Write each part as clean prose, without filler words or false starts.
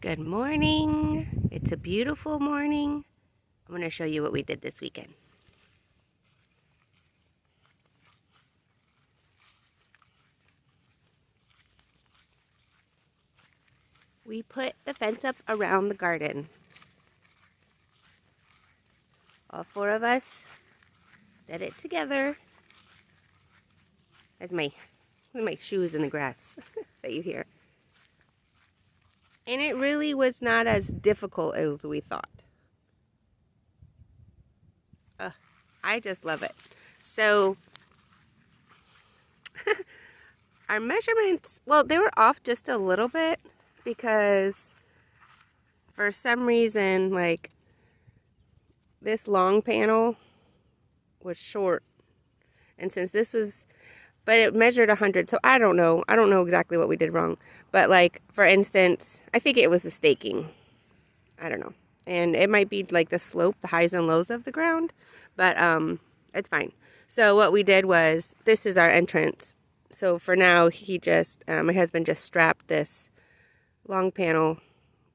Good morning. It's a beautiful morning. I'm going to show you what we did this weekend. We put the fence up around the garden. All four of us did it together. That's my shoes in the grass that you hear. And it really was not as difficult as we thought. I just love it. So our measurements, well, they were off just a little bit because for some reason, like, this long panel was short. And since this was, but it measured 100, so I don't know exactly what we did wrong. But like, for instance, I think it was the staking. I don't know. And it might be like the slope, the highs and lows of the ground, but it's fine. So what we did was, this is our entrance. So for now, my husband just strapped this long panel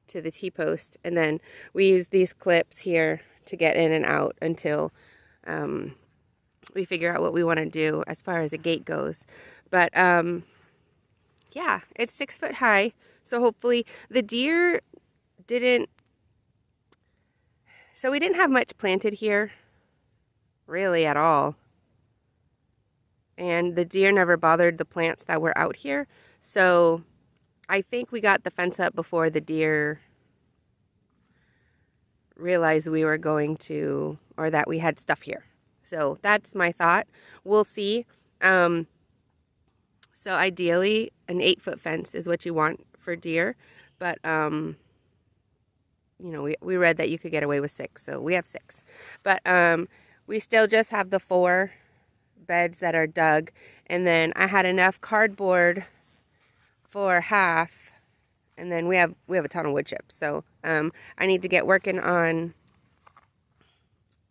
to the T-post, and then we use these clips here to get in and out until we figure out what we want to do as far as a gate goes. But yeah, it's 6 foot high, so hopefully the deer didn't, so we didn't have much planted here really at all, and the deer never bothered the plants that were out here. So I think we got the fence up before the deer realized we were going to, or that we had stuff here. So that's my thought. We'll see. So ideally, an 8-foot fence is what you want for deer. But, you know, we read that you could get away with 6, so we have 6. But we still just have the 4 beds that are dug. And then I had enough cardboard for half. And then we have a ton of wood chips. So I need to get working on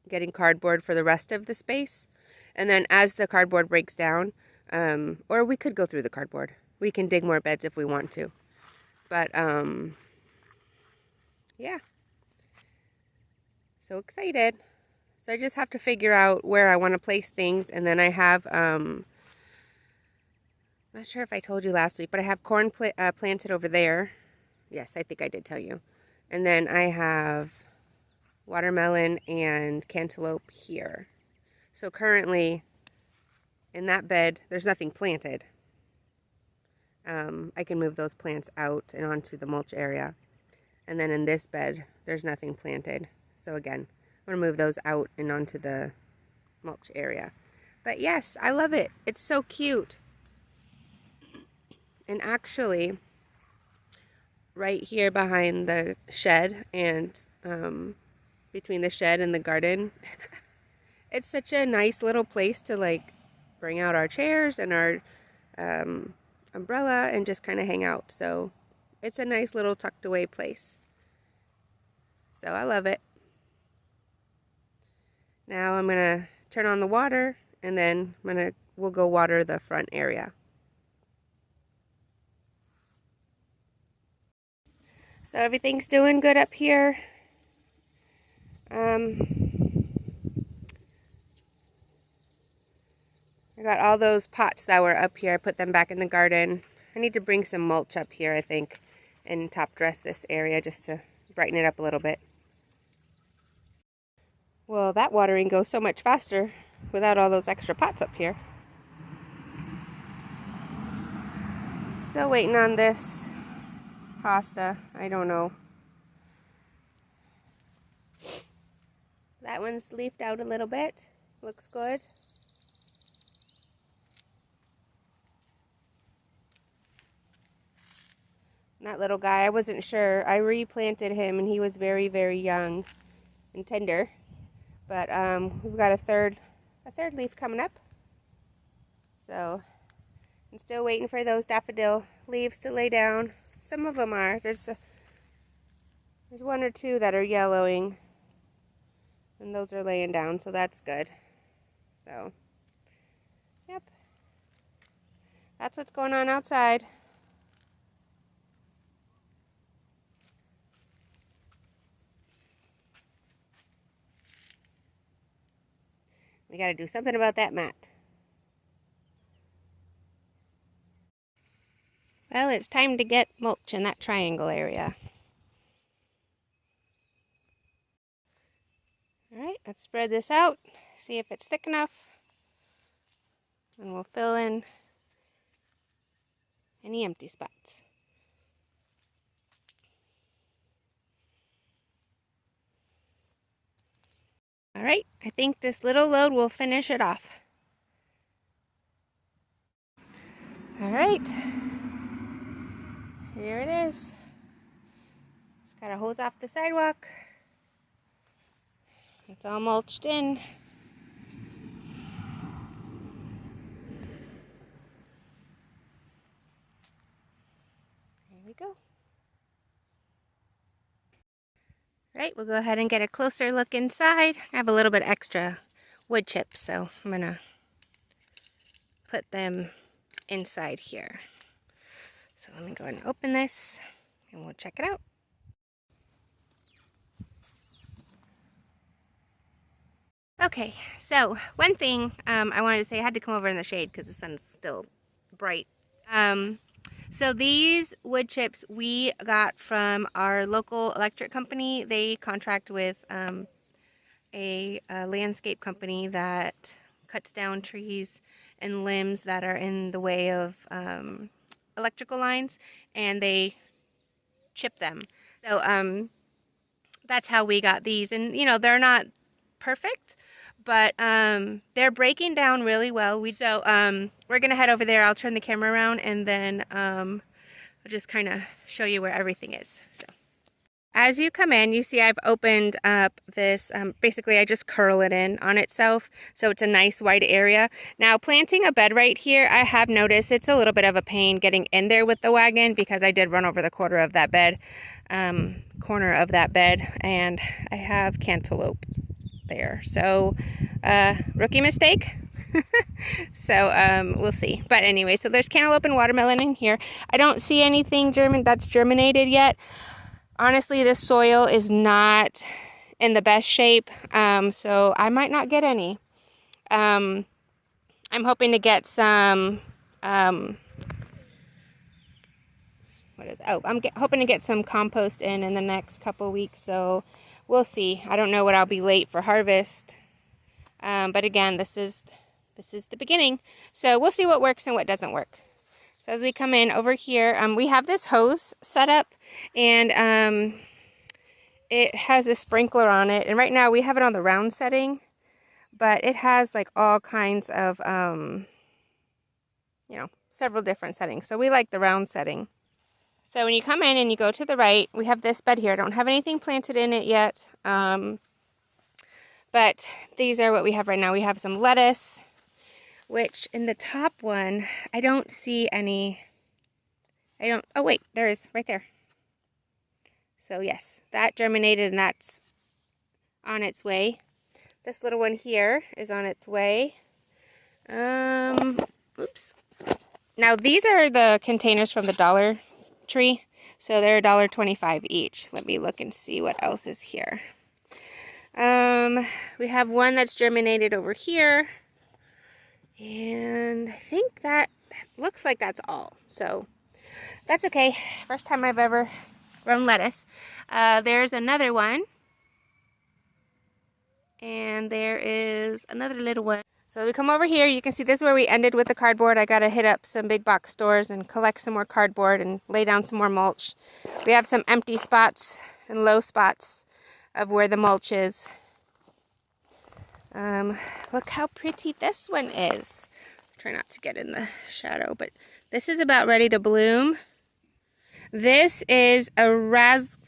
getting cardboard for the rest of the space. And then as the cardboard breaks down, or we could go through the cardboard. We can dig more beds if we want to. But yeah. So excited. So I just have to figure out where I want to place things. And then I have, I'm not sure if I told you last week, but I have corn planted over there. Yes, I think I did tell you. And then I have watermelon and cantaloupe here. So currently in that bed, there's nothing planted. I can move those plants out and onto the mulch area. And then in this bed, there's nothing planted. So again, I'm going to move those out and onto the mulch area. But yes, I love it. It's so cute. And actually, right here behind the shed and between the shed and the garden, it's such a nice little place to like bring out our chairs and our umbrella and just kind of hang out. So it's a nice little tucked away place. So I love it. Now I'm gonna turn on the water, and then we'll go water the front area. So everything's doing good up here. I got all those pots that were up here. I put them back in the garden. I need to bring some mulch up here, I think, and top dress this area just to brighten it up a little bit. Well, that watering goes so much faster without all those extra pots up here. Still waiting on this hosta. I don't know. That one's leafed out a little bit. Looks good. That little guy, I wasn't sure. I replanted him and he was very, very young and tender. But we've got a third leaf coming up. So I'm still waiting for those daffodil leaves to lay down. Some of them are. There's 1 or 2 that are yellowing, and those are laying down, so that's good. So, yep. That's what's going on outside. We got to do something about that mat. Well, it's time to get mulch in that triangle area. Alright, let's spread this out, see if it's thick enough, and we'll fill in any empty spots. Alright, I think this little load will finish it off. Alright, here it is. Just gotta hose off the sidewalk. It's all mulched in. There we go. Right, we'll go ahead and get a closer look inside. I have a little bit extra wood chips, so I'm gonna put them inside here. So let me go ahead and open this and we'll check it out. Okay, so one thing I wanted to say, I had to come over in the shade because the sun's still bright. So these wood chips we got from our local electric company. They contract with a landscape company that cuts down trees and limbs that are in the way of electrical lines, and they chip them. So that's how we got these. And you know, they're not perfect, but they're breaking down really well. We're gonna head over there. I'll turn the camera around, and then I'll just kind of show you where everything is. So as you come in, you see I've opened up this, basically I just curl it in on itself, so it's a nice wide area. Now planting a bed right here, I have noticed it's a little bit of a pain getting in there with the wagon because I did run over the corner of that bed, and I have cantaloupe there. So rookie mistake. So we'll see. But anyway, so there's cantaloupe and watermelon in here. I don't see anything that's germinated yet. Honestly, this soil is not in the best shape, so I might not get any. I'm hoping to get some, I'm hoping to get some compost in the next couple weeks, so we'll see. I don't know what I'll be late for harvest, but again, this is the beginning, so we'll see what works and what doesn't work. So as we come in over here, we have this hose set up, and it has a sprinkler on it. And right now we have it on the round setting, but it has like all kinds of, several different settings. So we like the round setting. So when you come in and you go to the right, we have this bed here. I don't have anything planted in it yet, but these are what we have right now. We have some lettuce, which in the top one, I don't see any, oh wait, there is, right there. So yes, that germinated and that's on its way. This little one here is on its way. Oops. Now these are the containers from the Dollar Tree. So they're $1.25 each. Let me look and see what else is here. We have one that's germinated over here. And I think that looks like that's all. So that's okay. First time I've ever grown lettuce. There's another one. And there is another little one. So we come over here. You can see this is where we ended with the cardboard. I got to hit up some big box stores and collect some more cardboard and lay down some more mulch. We have some empty spots and low spots of where the mulch is. Look how pretty this one is. Try not to get in the shadow, but this is about ready to bloom. This is a razzleberry.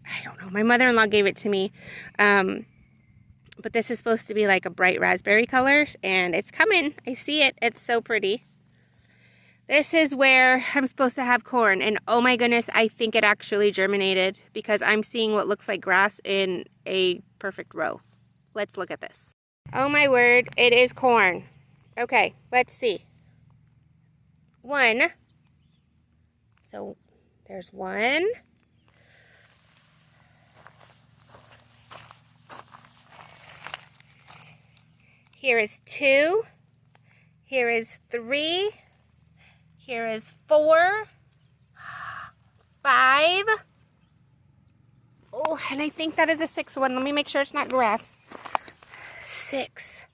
I don't know. My mother-in-law gave it to me. But this is supposed to be like a bright raspberry color, and it's coming. I see it. It's so pretty. This is where I'm supposed to have corn, and oh my goodness, I think it actually germinated because I'm seeing what looks like grass in a perfect row. Let's look at this. Oh my word, it is corn. Okay, let's see. One. So there's one. Here is 2. Here is 3. Here is 4. 5. Oh, and I think that is a 6th one. Let me make sure it's not grass. 6.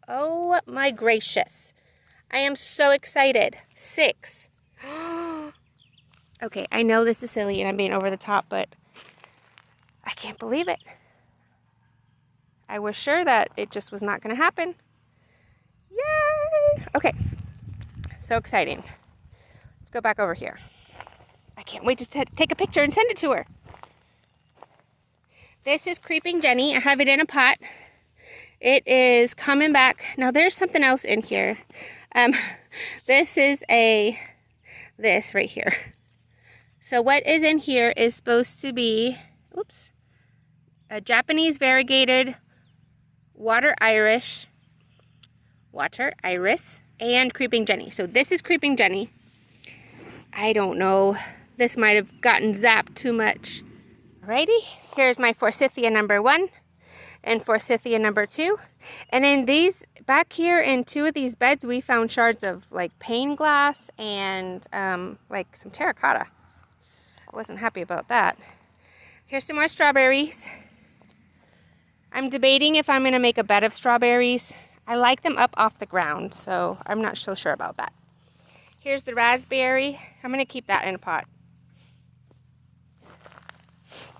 Oh my gracious. I am so excited. 6. Okay, I know this is silly and I'm being over the top, but I can't believe it. I was sure that it just was not going to happen. Yay! Okay, so exciting. Let's go back over here. I can't wait to take a picture and send it to her. This is Creeping Jenny. I have it in a pot. It is coming back. Now there's something else in here. This is this right here. So what is in here is supposed to be, oops, a Japanese variegated water iris, and Creeping Jenny. So this is Creeping Jenny. I don't know. This might have gotten zapped too much. Alrighty, here's my Forsythia number 1 and Forsythia number 2. And in these, back here in 2 of these beds, we found shards of like pane glass and like some terracotta. I wasn't happy about that. Here's some more strawberries. I'm debating if I'm going to make a bed of strawberries. I like them up off the ground, so I'm not so sure about that. Here's the raspberry. I'm going to keep that in a pot.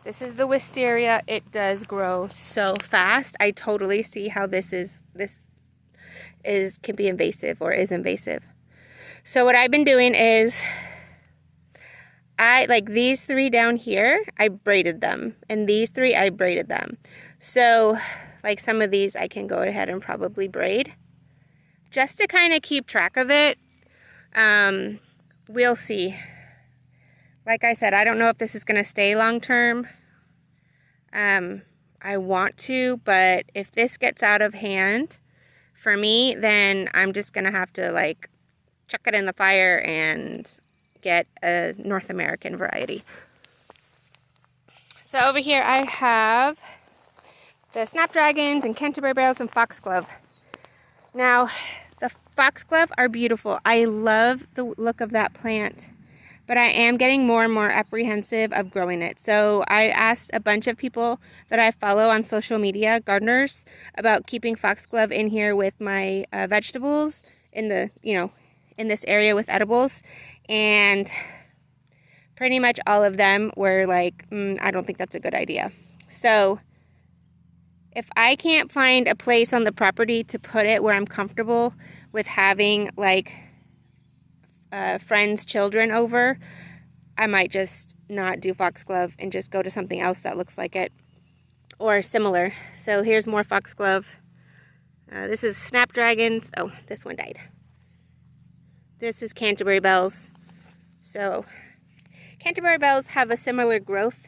This is the wisteria. It does grow so fast. I totally see how this can be invasive or is invasive. So what I've been doing is like these 3 down here, I braided them, and these 3 I braided them. So like some of these I can go ahead and probably braid just to kind of keep track of it. We'll see. Like I said, I don't know if this is going to stay long term. I want to, but if this gets out of hand for me, then I'm just going to have to like chuck it in the fire and get a North American variety. So over here I have the snapdragons and Canterbury bells and foxglove. Now, the foxglove are beautiful. I love the look of that plant, but I am getting more and more apprehensive of growing it. So I asked a bunch of people that I follow on social media, gardeners, about keeping foxglove in here with my vegetables in the, in this area with edibles, and pretty much all of them were like, I don't think that's a good idea. So if I can't find a place on the property to put it where I'm comfortable with having like friends' children over, I might just not do foxglove and just go to something else that looks like it or similar. So here's more foxglove. This is snapdragons. Oh, this one died. This is Canterbury bells. So Canterbury bells have a similar growth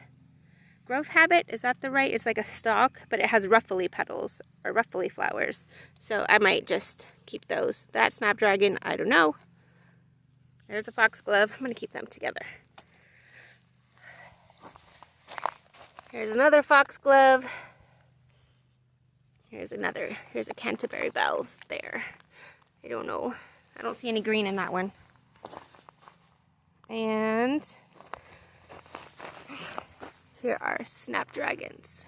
habit. Is that the right? It's like a stalk, but it has ruffly petals or ruffly flowers. So I might just keep those. That snapdragon, I don't know. There's a foxglove. I'm going to keep them together. Here's another foxglove. Here's a Canterbury bells there. I don't know. I don't see any green in that one. And here are snapdragons.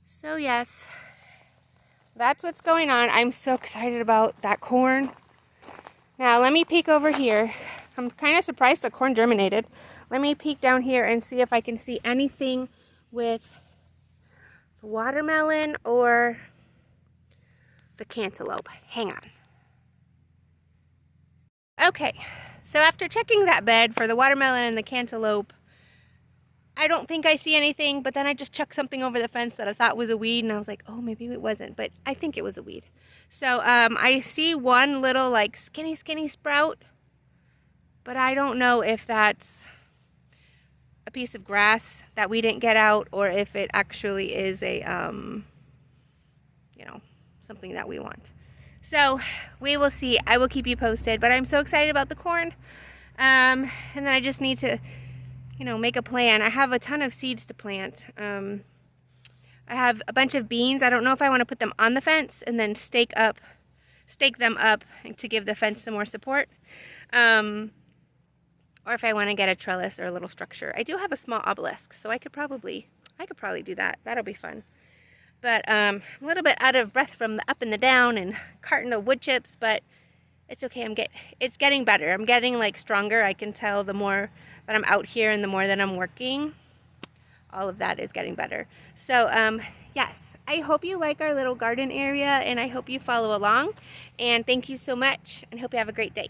So yes, that's what's going on. I'm so excited about that corn. Now let me peek over here. I'm kind of surprised the corn germinated. Let me peek down here and see if I can see anything with the watermelon or the cantaloupe. Hang on. Okay, so after checking that bed for the watermelon and the cantaloupe, I don't think I see anything, but then I just chucked something over the fence that I thought was a weed, and I was like, oh, maybe it wasn't, but I think it was a weed. So I see one little like skinny sprout, but I don't know if that's a piece of grass that we didn't get out or if it actually is a, something that we want. So we will see. I will keep you posted, but I'm so excited about the corn. And then I just need to, make a plan. I have a ton of seeds to plant. I have a bunch of beans. I don't know if I want to put them on the fence and then stake them up to give the fence some more support. Or if I want to get a trellis or a little structure. I do have a small obelisk, so I could probably do that. That'll be fun. But I'm a little bit out of breath from the up and the down and carting the wood chips, but it's okay. It's getting better. I'm getting like stronger. I can tell the more that I'm out here and the more that I'm working. All of that is getting better. So yes, I hope you like our little garden area, and I hope you follow along. And thank you so much, and hope you have a great day.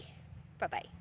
Bye-bye.